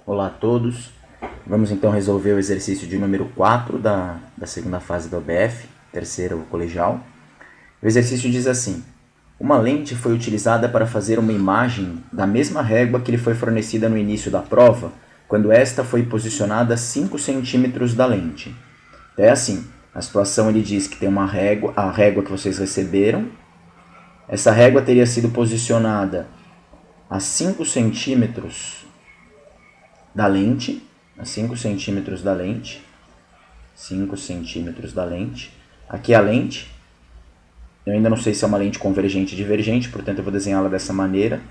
Olá a todos. Vamos então resolver o exercício de número 4 da segunda fase da OBF, terceiro colegial. O exercício diz assim: uma lente foi utilizada para fazer uma imagem da mesma régua que lhe foi fornecida no início da prova, quando esta foi posicionada a 5 centímetros da lente. Então é assim, a situação ele diz que tem uma régua, a régua que vocês receberam. Essa régua teria sido posicionada a 5 centímetros da lente, a 5 centímetros da lente, 5 centímetros da lente. Aqui é a lente. Eu ainda não sei se é uma lente convergente e divergente, portanto eu vou desenhá-la dessa maneira,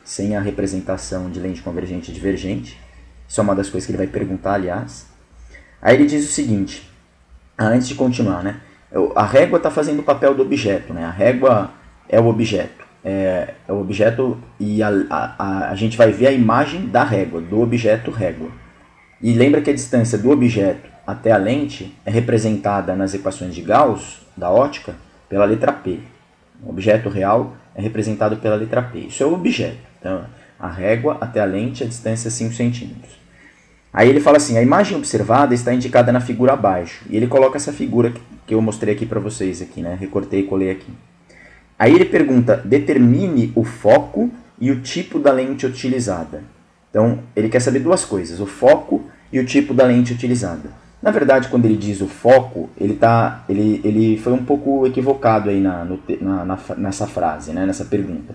sem a representação de lente convergente e divergente. Isso é uma das coisas que ele vai perguntar, aliás. Aí ele diz o seguinte, antes de continuar, né? A régua está fazendo o papel do objeto, né? A régua é o objeto. É o objeto e a gente vai ver a imagem da régua, do objeto régua. E lembra que a distância do objeto até a lente é representada nas equações de Gauss, da ótica, pela letra P. O objeto real é representado pela letra P. Isso é o objeto. Então, a régua até a lente, a distância é 5 centímetros. Aí ele fala assim, a imagem observada está indicada na figura abaixo. E ele coloca essa figura que eu mostrei aqui para vocês, aqui, né? Recortei e colei aqui. Aí ele pergunta, determine o foco e o tipo da lente utilizada. Então, ele quer saber duas coisas, o foco e o tipo da lente utilizada. Na verdade, quando ele diz o foco, ele foi um pouco equivocado aí nessa frase, né, nessa pergunta.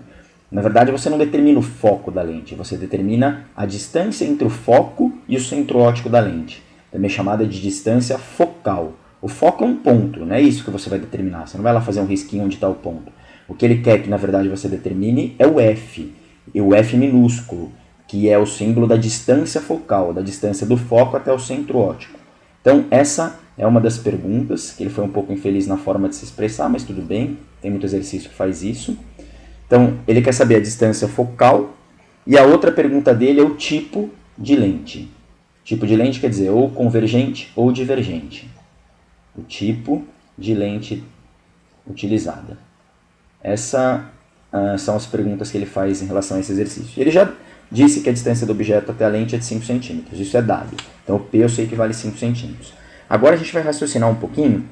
Na verdade, você não determina o foco da lente, você determina a distância entre o foco e o centro óptico da lente, também chamada de distância focal. O foco é um ponto, não é isso que você vai determinar, você não vai lá fazer um risquinho onde está o ponto. O que ele quer que, na verdade, você determine é o F, e o F minúsculo, que é o símbolo da distância focal, da distância do foco até o centro óptico. Então, essa é uma das perguntas, que ele foi um pouco infeliz na forma de se expressar, mas tudo bem, tem muito exercício que faz isso. Então, ele quer saber a distância focal, e a outra pergunta dele é o tipo de lente. Tipo de lente quer dizer ou convergente ou divergente. O tipo de lente utilizada. Essas são as perguntas que ele faz em relação a esse exercício. Ele já disse que a distância do objeto até a lente é de 5 centímetros. Isso é dado. Então, o P eu sei que vale 5 centímetros. Agora a gente vai raciocinar um pouquinho.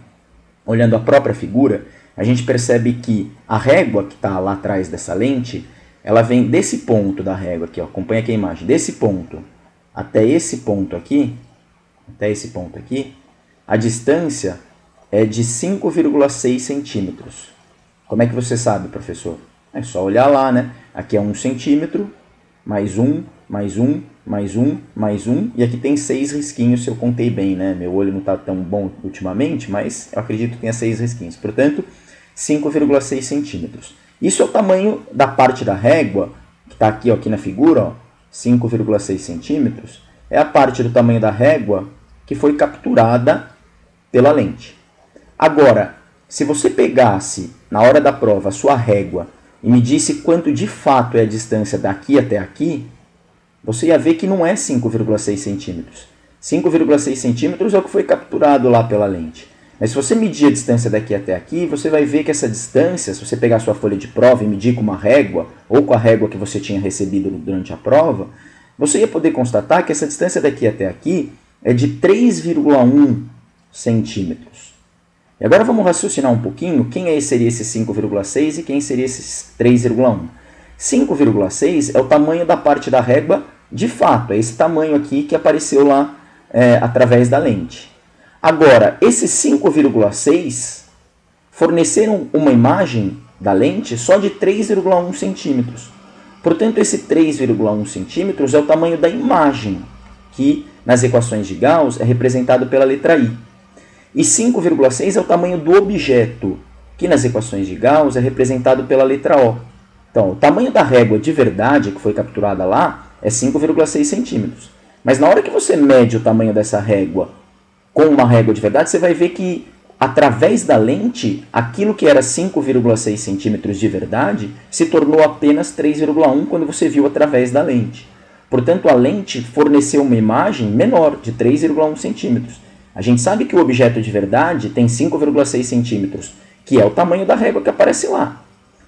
Olhando a própria figura, a gente percebe que a régua que está lá atrás dessa lente, ela vem desse ponto da régua aqui, ó, acompanha aqui a imagem, desse ponto até esse ponto aqui, a distância é de 5,6 centímetros. Como é que você sabe, professor? É só olhar lá, né? Aqui é 1 centímetro, mais 1, mais 1, mais 1, mais 1, e aqui tem 6 risquinhos, se eu contei bem, né? Meu olho não está tão bom ultimamente, mas eu acredito que tenha 6 risquinhos. Portanto, 5,6 centímetros. Isso é o tamanho da parte da régua, que está aqui, ó, aqui na figura, ó, 5,6 centímetros, é a parte do tamanho da régua que foi capturada pela lente. Agora, se você pegasse, na hora da prova, a sua régua e medisse quanto de fato é a distância daqui até aqui, você ia ver que não é 5,6 centímetros. 5,6 centímetros é o que foi capturado lá pela lente. Mas se você medir a distância daqui até aqui, você vai ver que essa distância, se você pegar a sua folha de prova e medir com uma régua, ou com a régua que você tinha recebido durante a prova, você ia poder constatar que essa distância daqui até aqui é de 3,1 centímetros. E agora vamos raciocinar um pouquinho quem seria esse 5,6 e quem seria esse 3,1. 5,6 é o tamanho da parte da régua de fato, é esse tamanho aqui que apareceu lá através da lente. Agora, esses 5,6 forneceram uma imagem da lente só de 3,1 centímetros. Portanto, esse 3,1 centímetros é o tamanho da imagem, que nas equações de Gauss é representado pela letra I. E 5,6 é o tamanho do objeto, que nas equações de Gauss é representado pela letra O. Então, o tamanho da régua de verdade que foi capturada lá é 5,6 centímetros. Mas na hora que você mede o tamanho dessa régua com uma régua de verdade, você vai ver que, através da lente, aquilo que era 5,6 centímetros de verdade se tornou apenas 3,1 quando você viu através da lente. Portanto, a lente forneceu uma imagem menor, de 3,1 centímetros. A gente sabe que o objeto de verdade tem 5,6 centímetros, que é o tamanho da régua que aparece lá.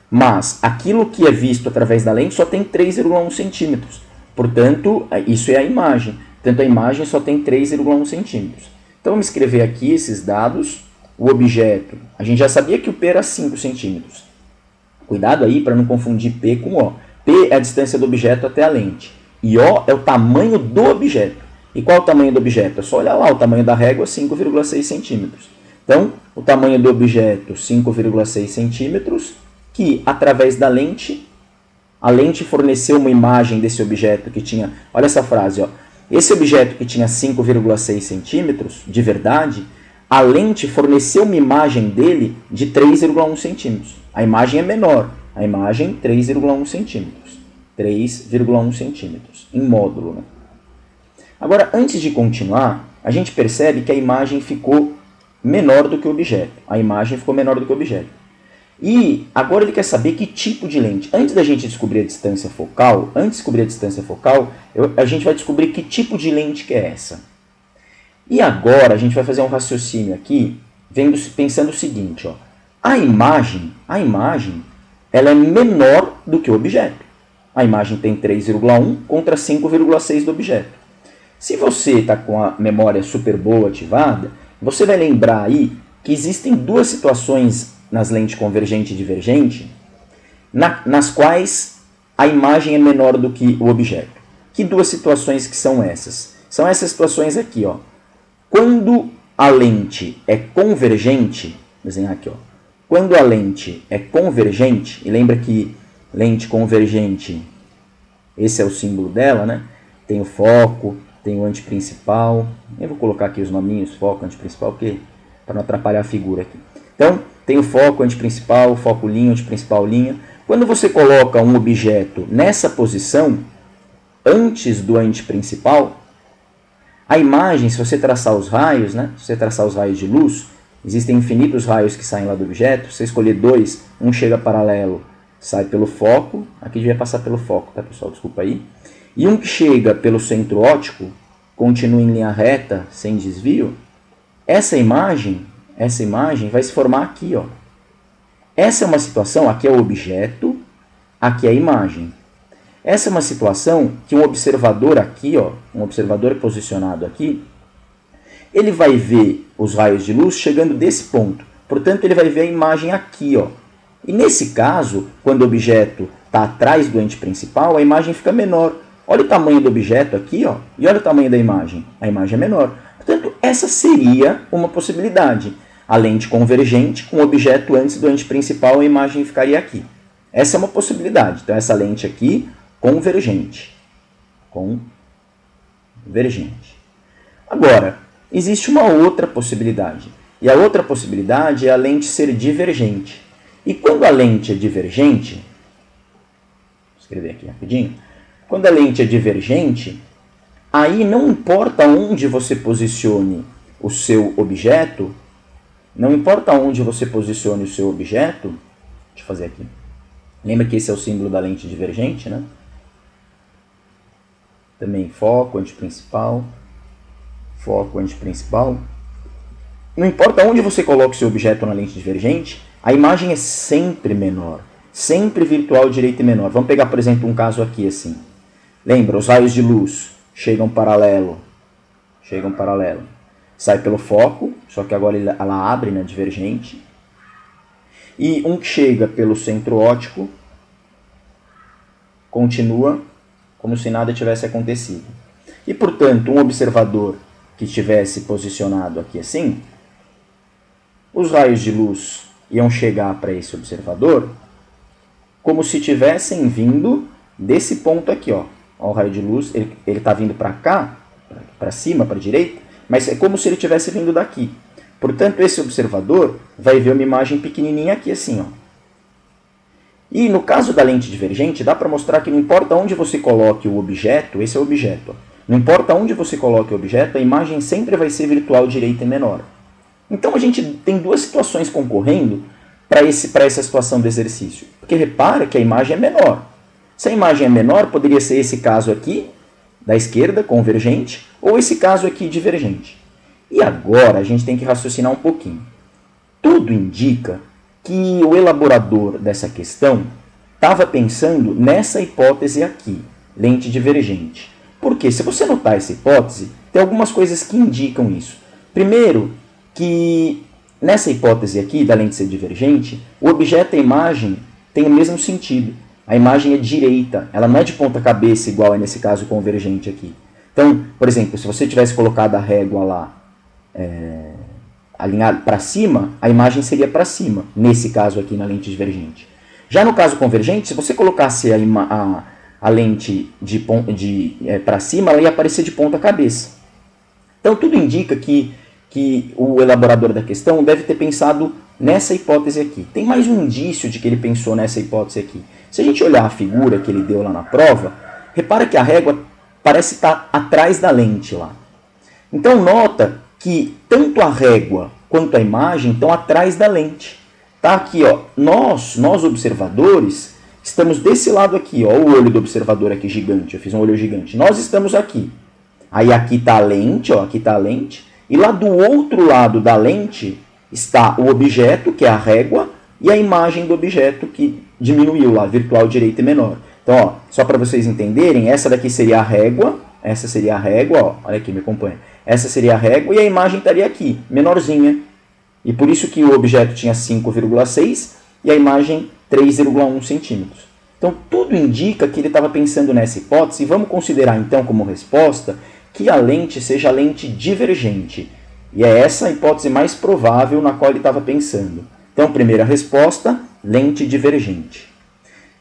Mas aquilo que é visto através da lente só tem 3,1 centímetros. Portanto, isso é a imagem. Portanto, a imagem só tem 3,1 centímetros. Então, vamos escrever aqui esses dados. O objeto, a gente já sabia que o P era 5 centímetros. Cuidado aí para não confundir P com O. P é a distância do objeto até a lente. E O é o tamanho do objeto. E qual é o tamanho do objeto? É só olhar lá, o tamanho da régua é 5,6 centímetros. Então, o tamanho do objeto, 5,6 centímetros, que através da lente, a lente forneceu uma imagem desse objeto que tinha... Olha essa frase, ó. Esse objeto que tinha 5,6 centímetros, de verdade, a lente forneceu uma imagem dele de 3,1 centímetros. A imagem é menor. A imagem, 3,1 centímetros. 3,1 centímetros, em módulo, né? Agora, antes de continuar, a gente percebe que a imagem ficou menor do que o objeto. A imagem ficou menor do que o objeto. E agora ele quer saber que tipo de lente. Antes da gente descobrir a distância focal, a gente vai descobrir que tipo de lente que é essa. E agora a gente vai fazer um raciocínio aqui, pensando o seguinte, ó. A imagem, ela é menor do que o objeto. A imagem tem 3,1 contra 5,6 do objeto. Se você está com a memória super boa ativada, você vai lembrar aí que existem duas situações nas lentes convergente e divergente, nas quais a imagem é menor do que o objeto. Que duas situações que são essas? São essas situações aqui, ó. Quando a lente é convergente, vou desenhar aqui, ó. Quando a lente é convergente, e lembra que lente convergente, esse é o símbolo dela, né? Tem o foco, tem o antiprincipal. Eu vou colocar aqui os nominhos, foco, antiprincipal, para não atrapalhar a figura aqui. Então, tem o foco, antiprincipal, foco linha, antiprincipal linha. Quando você coloca um objeto nessa posição, antes do antiprincipal, a imagem, se você traçar os raios, né? Se você traçar os raios de luz, existem infinitos raios que saem lá do objeto. Se você escolher dois, um chega paralelo, sai pelo foco. Aqui devia passar pelo foco, tá, pessoal? Desculpa aí. E um que chega pelo centro óptico, continua em linha reta, sem desvio. Essa imagem vai se formar aqui, ó. Essa é uma situação, aqui é o objeto, aqui é a imagem. Essa é uma situação que um observador aqui, ó, um observador posicionado aqui, ele vai ver os raios de luz chegando desse ponto. Portanto, ele vai ver a imagem aqui, ó. E nesse caso, quando o objeto está atrás do ente principal, a imagem fica menor. Olha o tamanho do objeto aqui, ó, e olha o tamanho da imagem. A imagem é menor. Portanto, essa seria uma possibilidade. A lente convergente com o objeto antes do ente principal, a imagem ficaria aqui. Essa é uma possibilidade. Então, essa lente aqui, convergente. Convergente. Agora, existe uma outra possibilidade. E a outra possibilidade é a lente ser divergente. E quando a lente é divergente, vou escrever aqui rapidinho. Quando a lente é divergente, aí não importa onde você posicione o seu objeto, deixa eu fazer aqui. Lembra que esse é o símbolo da lente divergente, né? Também foco, antiprincipal. Não importa onde você coloque o seu objeto na lente divergente, a imagem é sempre menor. Sempre virtual direita e menor. Vamos pegar, por exemplo, um caso aqui assim. Lembra, os raios de luz chegam paralelo. Sai pelo foco, só que agora ela abre na divergente. E um que chega pelo centro óptico continua como se nada tivesse acontecido. E, portanto, um observador que estivesse posicionado aqui assim, os raios de luz iam chegar para esse observador como se tivessem vindo desse ponto aqui, ó. Ó, o raio de luz, ele está vindo para cá, para cima, para a direita, mas é como se ele tivesse vindo daqui. Portanto, esse observador vai ver uma imagem pequenininha aqui assim, ó. E no caso da lente divergente, dá para mostrar que não importa onde você coloque o objeto, esse é o objeto, ó. Não importa onde você coloque o objeto, a imagem sempre vai ser virtual direita e menor. Então a gente tem duas situações concorrendo para essa situação do exercício. Porque repara que a imagem é menor. Se a imagem é menor, poderia ser esse caso aqui, da esquerda, convergente, ou esse caso aqui, divergente. E agora a gente tem que raciocinar um pouquinho. Tudo indica que o elaborador dessa questão estava pensando nessa hipótese aqui. lente divergente. Por quê? Se você notar essa hipótese, tem algumas coisas que indicam isso. Primeiro, que nessa hipótese aqui da lente ser divergente, o objeto e a imagem têm o mesmo sentido. A imagem é direita, ela não é de ponta cabeça igual é nesse caso convergente aqui. Então, por exemplo, se você tivesse colocado a régua lá alinhada para cima, a imagem seria para cima, nesse caso aqui na lente divergente. Já no caso convergente, se você colocasse a lente para cima, ela ia aparecer de ponta cabeça. Então, tudo indica que o elaborador da questão deve ter pensado nessa hipótese aqui. Tem mais um indício de que ele pensou nessa hipótese aqui. Se a gente olhar a figura que ele deu lá na prova, repara que a régua parece estar atrás da lente lá. Então, nota que tanto a régua quanto a imagem estão atrás da lente. Tá aqui, ó, nós observadores, estamos desse lado aqui, ó, o olho do observador aqui gigante, eu fiz um olho gigante. Nós estamos aqui. Aí aqui está a lente, ó, aqui está a lente, e lá do outro lado da lente está o objeto, que é a régua, e a imagem do objeto que diminuiu lá, virtual direita e menor. Então, ó, só para vocês entenderem, essa daqui seria a régua, essa seria a régua, ó, olha aqui, me acompanha. Essa seria a régua e a imagem estaria aqui, menorzinha. E por isso que o objeto tinha 5,6 e a imagem 3,1 centímetros. Então, tudo indica que ele estava pensando nessa hipótese, e vamos considerar então como resposta que a lente seja a lente divergente. E é essa a hipótese mais provável na qual ele estava pensando. Então, primeira resposta, lente divergente.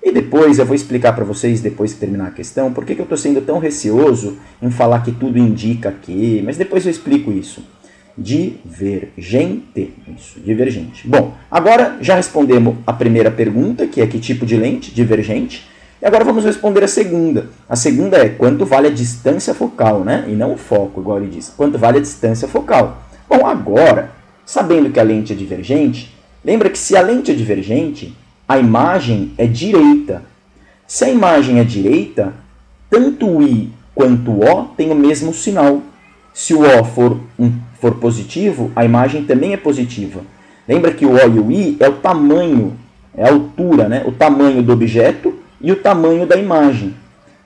E depois eu vou explicar para vocês, depois que terminar a questão, por que eu estou sendo tão receoso em falar que tudo indica que... Mas depois eu explico isso. Divergente. Isso, divergente. Bom, agora já respondemos a primeira pergunta, que é que tipo de lente? Divergente. E agora vamos responder a segunda. A segunda é quanto vale a distância focal, né? E não o foco, igual ele disse. Quanto vale a distância focal? Bom, agora, sabendo que a lente é divergente, lembra que se a lente é divergente, a imagem é direita. Se a imagem é direita, tanto o I quanto o O têm o mesmo sinal. Se o O for positivo, a imagem também é positiva. Lembra que o O e o I é o tamanho, é a altura, né? O tamanho do objeto e o tamanho da imagem.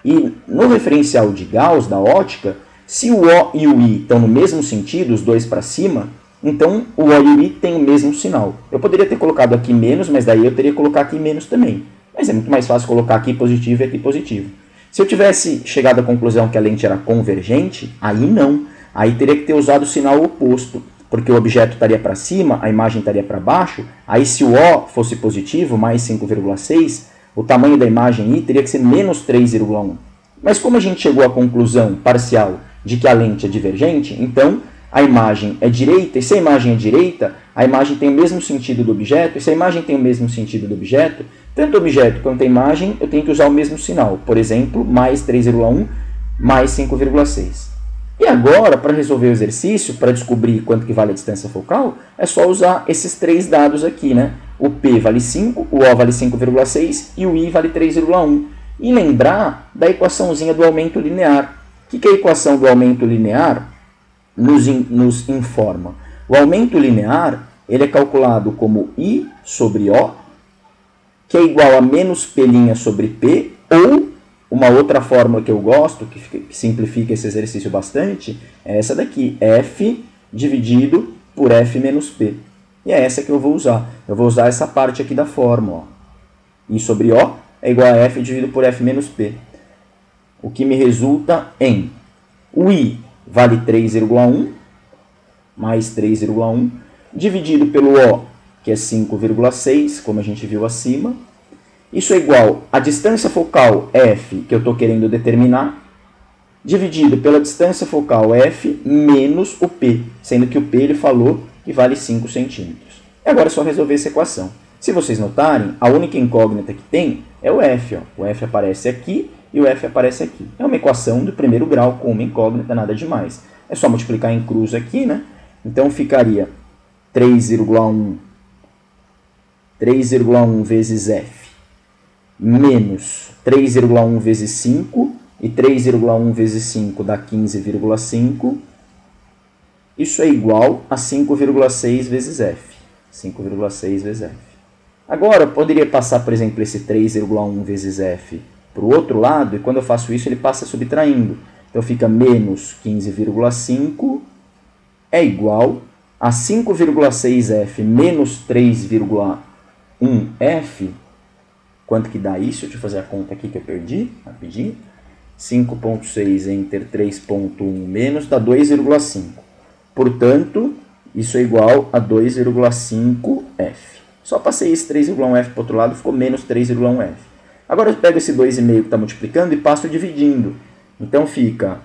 E no referencial de Gauss, da ótica, se o O e o I estão no mesmo sentido, os dois para cima, então o O e o I têm o mesmo sinal. Eu poderia ter colocado aqui menos, mas daí eu teria que colocar aqui menos também. Mas é muito mais fácil colocar aqui positivo e aqui positivo. Se eu tivesse chegado à conclusão que a lente era convergente, aí não. Aí teria que ter usado o sinal oposto, porque o objeto estaria para cima, a imagem estaria para baixo. Aí se o O fosse positivo, mais 5,6, o tamanho da imagem I teria que ser menos 3,1. Mas como a gente chegou à conclusão parcial de que a lente é divergente, então a imagem é direita, e se a imagem é direita, a imagem tem o mesmo sentido do objeto, e se a imagem tem o mesmo sentido do objeto, tanto o objeto quanto a imagem, eu tenho que usar o mesmo sinal. Por exemplo, mais 3,1 mais 5,6. E agora, para resolver o exercício, para descobrir quanto que vale a distância focal, é só usar esses três dados aqui, né? O P vale 5, o O vale 5,6 e o I vale 3,1. E lembrar da equaçãozinha do aumento linear. O que a equação do aumento linear nos informa? O aumento linear ele é calculado como I sobre O, que é igual a menos P' sobre P, ou uma outra fórmula que eu gosto, que simplifica esse exercício bastante, é essa daqui, F dividido por F menos P. E é essa que eu vou usar. Eu vou usar essa parte aqui da fórmula. I sobre O é igual a F dividido por F menos P. O que me resulta em o I vale 3,1, mais 3,1, dividido pelo O, que é 5,6, como a gente viu acima. Isso é igual a distância focal F, que eu estou querendo determinar, dividido pela distância focal F menos o P, sendo que o P ele falou que vale 5 centímetros. E agora é só resolver essa equação. Se vocês notarem, a única incógnita que tem é o F. Ó. O F aparece aqui e o F aparece aqui. É uma equação do primeiro grau com uma incógnita, nada demais. É só multiplicar em cruz aqui, né? Então ficaria 3,1 vezes F menos 3,1 vezes 5, e 3,1 vezes 5 dá 15,5. Isso é igual a 5,6 vezes F. 5,6 vezes F. Agora, eu poderia passar, por exemplo, esse 3,1 vezes F para o outro lado, e quando eu faço isso ele passa subtraindo. Então fica menos 15,5 é igual a 5,6F menos 3,1F. Quanto que dá isso? Deixa eu fazer a conta aqui que eu perdi, rapidinho. 5,6 entre 3,1 menos dá 2,5. Portanto, isso é igual a 2,5F. Só passei esse 3,1F para o outro lado, ficou menos 3,1F. Agora eu pego esse 2,5 que está multiplicando e passo dividindo. Então fica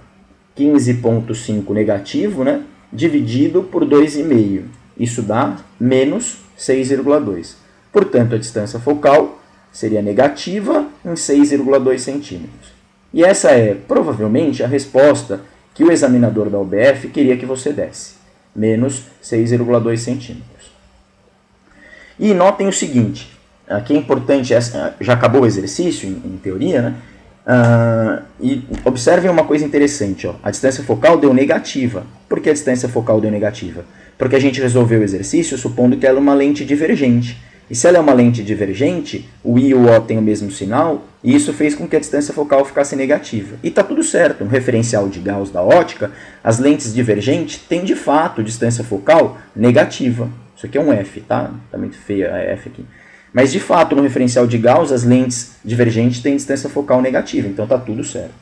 15,5 negativo, né? Dividido por 2,5. Isso dá menos 6,2. Portanto, a distância focal seria negativa em 6,2 centímetros. E essa é, provavelmente, a resposta que o examinador da UBF queria que você desse. Menos 6,2 centímetros. E notem o seguinte, aqui é importante, já acabou o exercício, em teoria, né? E observem uma coisa interessante, ó. A distância focal deu negativa. Por que a distância focal deu negativa? Porque a gente resolveu o exercício supondo que ela é uma lente divergente. E se ela é uma lente divergente, o I e o O têm o mesmo sinal, e isso fez com que a distância focal ficasse negativa. E está tudo certo, no referencial de Gauss da ótica, as lentes divergentes têm de fato distância focal negativa. Isso aqui é um F, tá? Tá muito feia a F aqui. Mas de fato, no referencial de Gauss, as lentes divergentes têm distância focal negativa, então está tudo certo.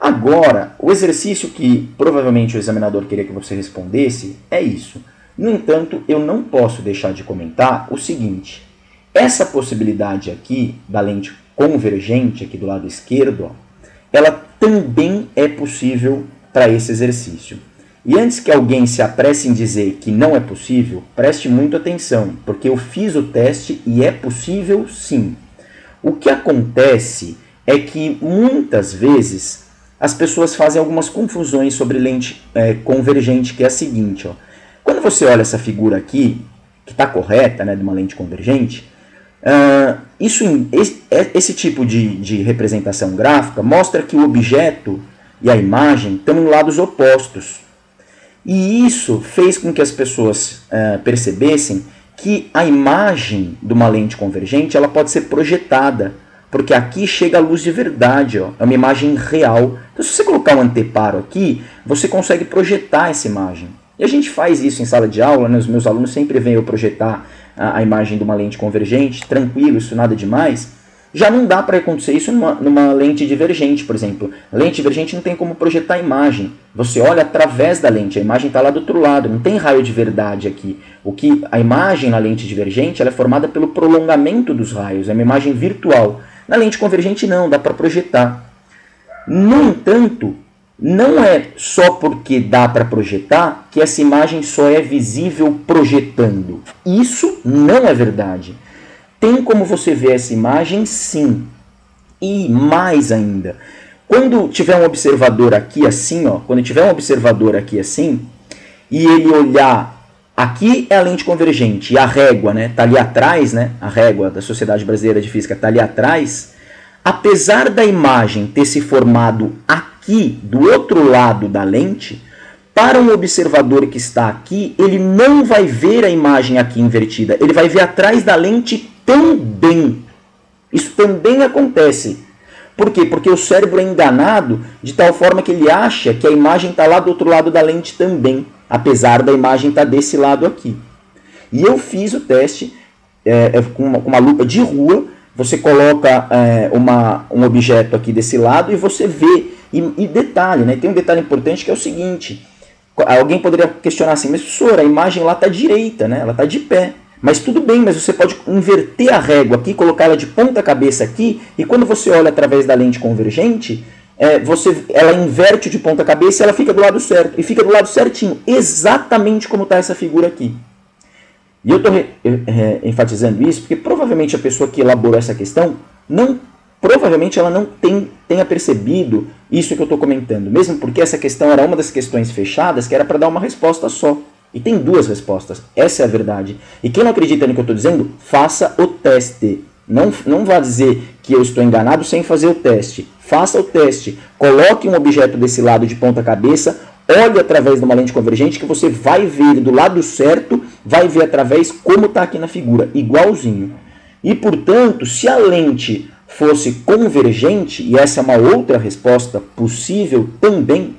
Agora, o exercício que provavelmente o examinador queria que você respondesse é isso. No entanto, eu não posso deixar de comentar o seguinte. Essa possibilidade aqui da lente convergente, aqui do lado esquerdo, ó, ela também é possível para esse exercício. E antes que alguém se apresse em dizer que não é possível, preste muito atenção, porque eu fiz o teste e é possível sim. O que acontece é que muitas vezes as pessoas fazem algumas confusões sobre lente convergente, que é a seguinte, ó. Quando você olha essa figura aqui, que está correta, né, de uma lente convergente, esse tipo de representação gráfica mostra que o objeto e a imagem estão em lados opostos. E isso fez com que as pessoas percebessem que a imagem de uma lente convergente ela pode ser projetada, porque aqui chega a luz de verdade, ó, é uma imagem real. Então, se você colocar um anteparo aqui, você consegue projetar essa imagem. E a gente faz isso em sala de aula, né? Os meus alunos sempre veem eu projetar a imagem de uma lente convergente, tranquilo, isso nada demais. Já não dá para acontecer isso numa lente divergente, por exemplo. A lente divergente não tem como projetar a imagem. Você olha através da lente, a imagem está lá do outro lado, não tem raio de verdade aqui. A imagem na lente divergente ela é formada pelo prolongamento dos raios, é uma imagem virtual. Na lente convergente não, dá para projetar. No entanto, não é só porque dá para projetar que essa imagem só é visível projetando. Isso não é verdade. Tem como você ver essa imagem, sim. E mais ainda, quando tiver um observador aqui assim, ó, quando tiver um observador aqui assim, e ele olhar, aqui é a lente convergente, e a régua, né, tá ali atrás, né, a régua da Sociedade Brasileira de Física tá ali atrás, apesar da imagem ter se formado aqui, do outro lado da lente, para um observador que está aqui, ele não vai ver a imagem aqui invertida, ele vai ver atrás da lente também. Isso também acontece. Por quê? Porque o cérebro é enganado de tal forma que ele acha que a imagem está lá do outro lado da lente também, apesar da imagem estar desse lado aqui. E eu fiz o teste com uma lupa de rua, você coloca um objeto aqui desse lado e você vê. E detalhe, né? Tem um detalhe importante que é o seguinte, alguém poderia questionar assim, mas professor, a imagem lá está direita, né? Ela está de pé. Mas tudo bem, mas você pode inverter a régua aqui, colocar ela de ponta cabeça aqui, e quando você olha através da lente convergente, ela inverte de ponta cabeça e ela fica do lado certo. E fica do lado certinho, exatamente como está essa figura aqui. E eu estou enfatizando isso porque provavelmente a pessoa que elaborou essa questão, provavelmente ela não tenha percebido isso que eu estou comentando. Mesmo porque essa questão era uma das questões fechadas que era para dar uma resposta só. E tem duas respostas, essa é a verdade. E quem não acredita no que eu estou dizendo, faça o teste. Não vá dizer que eu estou enganado sem fazer o teste. Faça o teste, coloque um objeto desse lado de ponta cabeça, olhe através de uma lente convergente que você vai ver ele do lado certo, vai ver através como está aqui na figura, igualzinho. E portanto, se a lente fosse convergente, e essa é uma outra resposta possível também,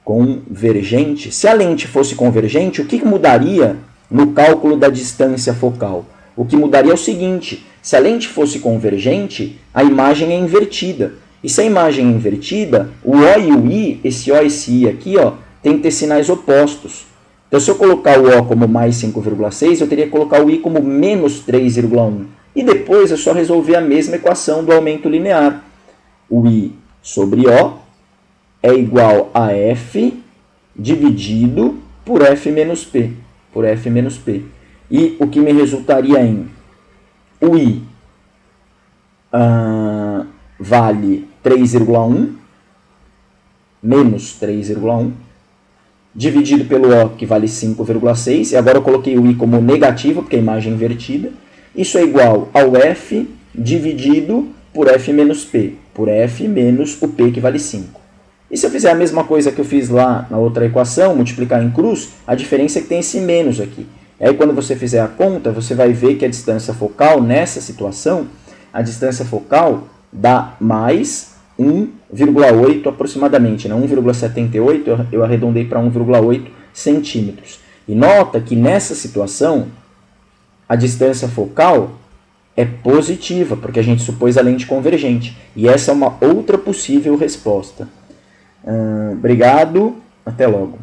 convergente, se a lente fosse convergente, o que mudaria no cálculo da distância focal? O que mudaria é o seguinte, se a lente fosse convergente, a imagem é invertida. E se a imagem é invertida, o O e o I, esse O e esse I aqui, ó, tem que ter sinais opostos. Então, se eu colocar o O como mais 5,6, eu teria que colocar o I como menos 3,1. E depois é só resolver a mesma equação do aumento linear. O I sobre O é igual a F dividido por F menos P. Por F menos P. E o que me resultaria em o I vale 3,1 menos 3,1 dividido pelo O, que vale 5,6. E agora eu coloquei o I como negativo, porque a imagem é invertida. Isso é igual ao F dividido por F menos P. Por F menos o P, que vale 5. E se eu fizer a mesma coisa que eu fiz lá na outra equação, multiplicar em cruz, a diferença é que tem esse menos aqui. E aí quando você fizer a conta, você vai ver que a distância focal, nessa situação, a distância focal dá mais 1,8 aproximadamente, né? 1,78 eu arredondei para 1,8 centímetros. E nota que nessa situação, a distância focal é positiva, porque a gente supôs a lente convergente. E essa é uma outra possível resposta. Obrigado, até logo.